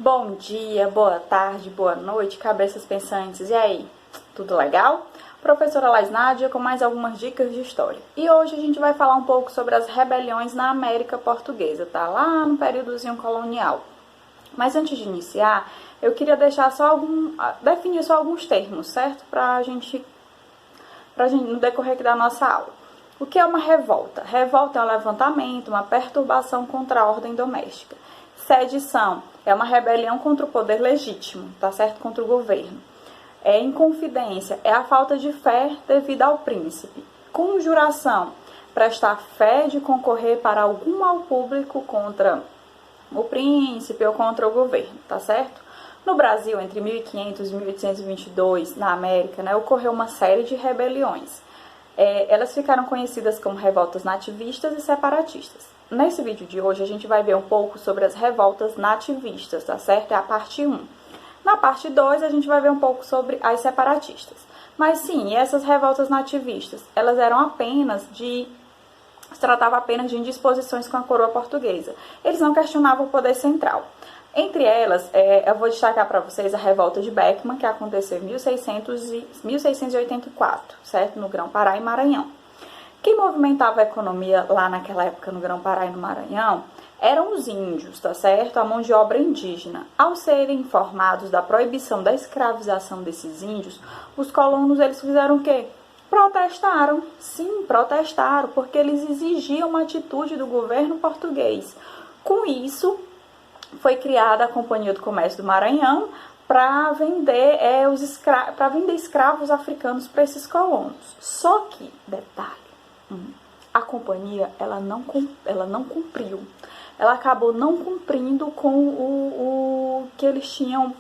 Bom dia, boa tarde, boa noite, cabeças pensantes. E aí, tudo legal? Professora Lais Nádia com mais algumas dicas de história. E hoje a gente vai falar um pouco sobre as rebeliões na América Portuguesa, tá? Lá no períodozinho colonial. Mas antes de iniciar, eu queria deixar definir só alguns termos, certo? Pra gente no decorrer aqui da nossa aula. O que é uma revolta? Revolta é um levantamento, uma perturbação contra a ordem doméstica. Sedição é uma rebelião contra o poder legítimo, tá certo? Contra o governo. Inconfidência é a falta de fé devida ao príncipe. Conjuração, prestar fé de concorrer para algum mal público contra o príncipe ou contra o governo, tá certo? No Brasil, entre 1500 e 1822, na América, ocorreu uma série de rebeliões. Elas ficaram conhecidas como revoltas nativistas e separatistas. Nesse vídeo de hoje, a gente vai ver um pouco sobre as revoltas nativistas, tá certo? É a parte 1. Na parte 2, a gente vai ver um pouco sobre as separatistas. Mas sim, essas revoltas nativistas, elas eram se tratava apenas de indisposições com a coroa portuguesa. Eles não questionavam o poder central. Entre elas, eu vou destacar para vocês a revolta de Beckman, que aconteceu em 1684, certo? No Grão-Pará e Maranhão. Quem movimentava a economia lá naquela época no Grão-Pará e no Maranhão eram os índios, tá certo? A mão de obra indígena. Ao serem informados da proibição da escravização desses índios, os colonos, eles fizeram o quê? Protestaram. Sim, protestaram, porque eles exigiam uma atitude do governo português. Com isso, foi criada a Companhia do Comércio do Maranhão para vender escravos africanos para esses colonos. Só que, detalhe, a companhia ela não cumpriu. Ela acabou não cumprindo com o que eles tinham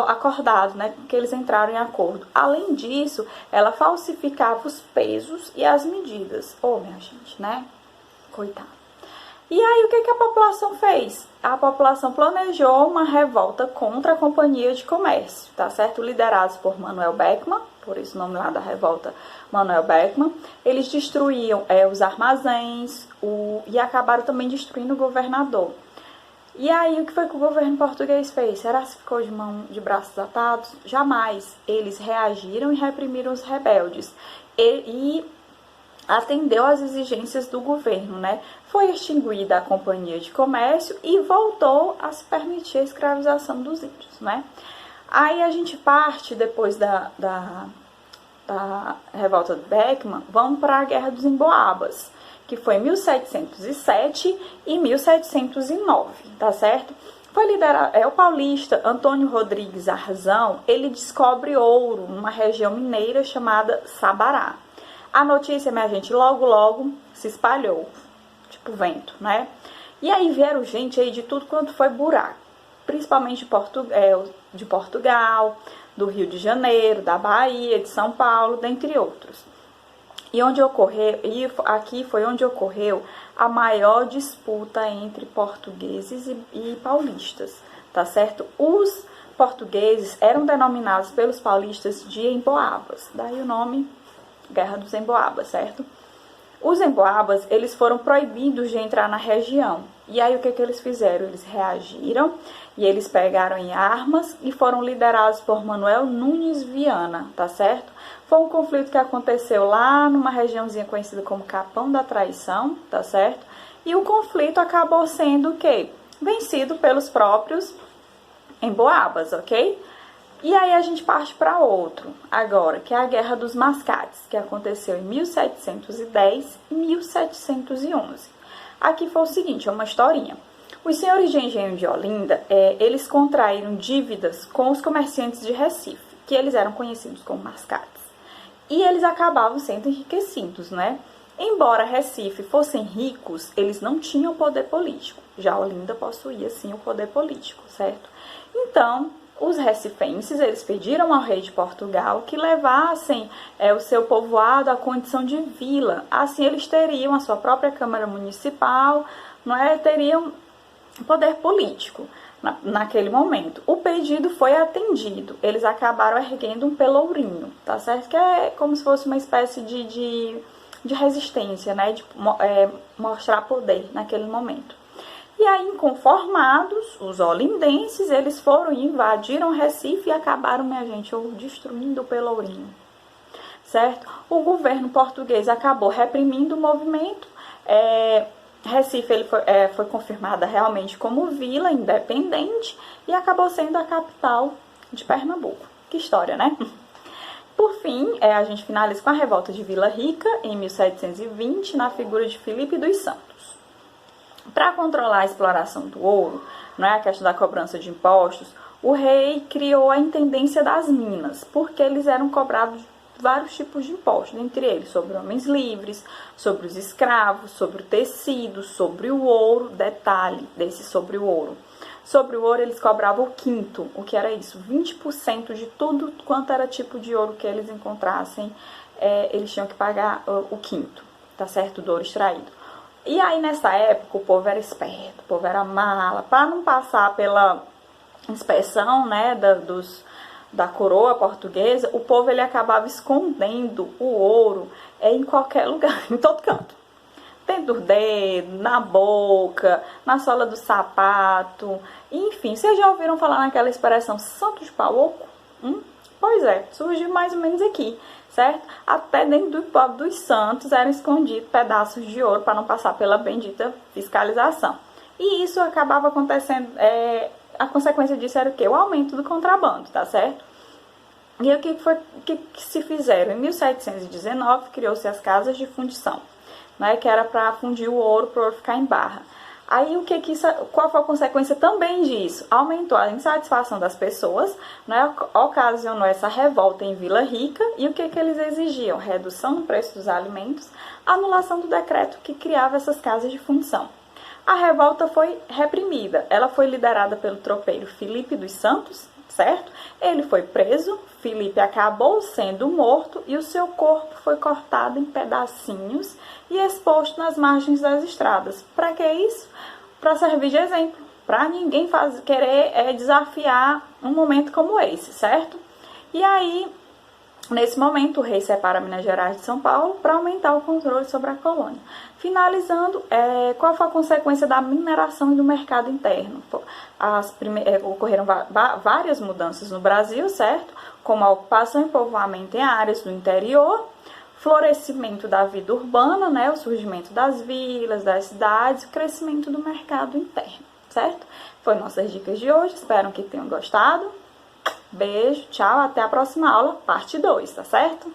acordado, que eles entraram em acordo. Além disso, ela falsificava os pesos e as medidas. Minha gente, Coitado. E aí, o que a população fez? A população planejou uma revolta contra a Companhia de Comércio, tá certo? Liderados por Manuel Beckman, por isso o nome lá da revolta, Manuel Beckman. Eles destruíam os armazéns e acabaram também destruindo o governador. E aí, o que foi que o governo português fez? Será que ficou de braços atados? Jamais. Eles reagiram e reprimiram os rebeldes. E atendeu às exigências do governo, Foi extinguida a Companhia de Comércio e voltou a se permitir a escravização dos índios, Aí a gente parte, depois da revolta do Beckman, vamos para a Guerra dos Emboabas, que foi em 1707 e 1709, tá certo? Foi liderado, o paulista Antônio Rodrigues Arzão, ele descobre ouro numa região mineira chamada Sabará. A notícia, minha gente, logo se espalhou, tipo vento, E aí vieram gente aí de tudo quanto foi buraco, principalmente de Portugal, do Rio de Janeiro, da Bahia, de São Paulo, dentre outros. Aqui foi onde ocorreu a maior disputa entre portugueses e paulistas, tá certo? Os portugueses eram denominados pelos paulistas de emboabas, daí o nome Guerra dos Emboabas, certo? Os emboabas, eles foram proibidos de entrar na região. E aí, o que eles fizeram? Eles reagiram e eles pegaram em armas e foram liderados por Manuel Nunes Viana, tá certo? Foi um conflito que aconteceu lá numa regiãozinha conhecida como Capão da Traição, tá certo? E o conflito acabou sendo o quê? Vencido pelos próprios emboabas, ok? E aí a gente parte para outro agora, que é a Guerra dos Mascates, que aconteceu em 1710 e 1711. Aqui foi o seguinte, é uma historinha. Os senhores de engenho de Olinda, eles contraíram dívidas com os comerciantes de Recife, que eles eram conhecidos como mascates. E eles acabavam sendo enriquecidos, Embora Recife fossem ricos, eles não tinham poder político. Já Olinda possuía, sim, o poder político, certo? Então, os recifenses, eles pediram ao rei de Portugal que levassem o seu povoado à condição de vila. Assim, eles teriam a sua própria Câmara Municipal, teriam poder político naquele momento. O pedido foi atendido. Eles acabaram erguendo um pelourinho, tá certo? Que é como se fosse uma espécie de resistência, de mostrar poder naquele momento. E aí, inconformados, os olindenses, eles foram e invadiram Recife e acabaram, minha gente, destruindo o Pelourinho, certo? O governo português acabou reprimindo o movimento. Recife ele foi confirmada realmente como vila independente e acabou sendo a capital de Pernambuco. Que história, né? Por fim, a gente finaliza com a revolta de Vila Rica, em 1720, na figura de Filipe dos Santos. Para controlar a exploração do ouro, a questão da cobrança de impostos, o rei criou a intendência das minas, porque eles eram cobrados vários tipos de impostos, entre eles sobre homens livres, sobre os escravos, sobre o tecido, sobre o ouro. Detalhe desse sobre o ouro. Sobre o ouro eles cobravam o quinto. O que era isso? 20% de tudo quanto era tipo de ouro que eles encontrassem, eles tinham que pagar o quinto, tá certo? Do ouro extraído. E aí, nessa época, o povo era esperto, o povo era mala, para não passar pela inspeção, da coroa portuguesa, o povo ele acabava escondendo o ouro em qualquer lugar, em todo canto. Dentro do dedo, na boca, na sola do sapato, enfim. Vocês já ouviram falar naquela expressão santo de pau oco? Pois é, surgiu mais ou menos aqui, certo? Até dentro do povo dos santos eram escondidos pedaços de ouro para não passar pela bendita fiscalização. E isso acabava acontecendo, a consequência disso era o quê? O aumento do contrabando, tá certo? E o que se fizeram? Em 1719 criou-se as casas de fundição, que era para fundir o ouro, para o ouro ficar em barra. Aí qual foi a consequência também disso? Aumentou a insatisfação das pessoas, ocasionou essa revolta em Vila Rica, e o que eles exigiam? Redução no preço dos alimentos, anulação do decreto que criava essas casas de fundição. A revolta foi reprimida, ela foi liderada pelo tropeiro Filipe dos Santos, certo? Ele foi preso, Filipe acabou sendo morto e o seu corpo foi cortado em pedacinhos e exposto nas margens das estradas. Para que isso? Para servir de exemplo, para ninguém querer desafiar um momento como esse, certo? E aí, nesse momento, o rei separa Minas Gerais de São Paulo para aumentar o controle sobre a colônia. Finalizando, qual foi a consequência da mineração e do mercado interno? Ocorreram várias mudanças no Brasil, certo? Como a ocupação e povoamento em áreas do interior, florescimento da vida urbana, o surgimento das vilas, das cidades, o crescimento do mercado interno, certo? Foi nossas dicas de hoje, espero que tenham gostado. Beijo, tchau, até a próxima aula, parte 2, tá certo?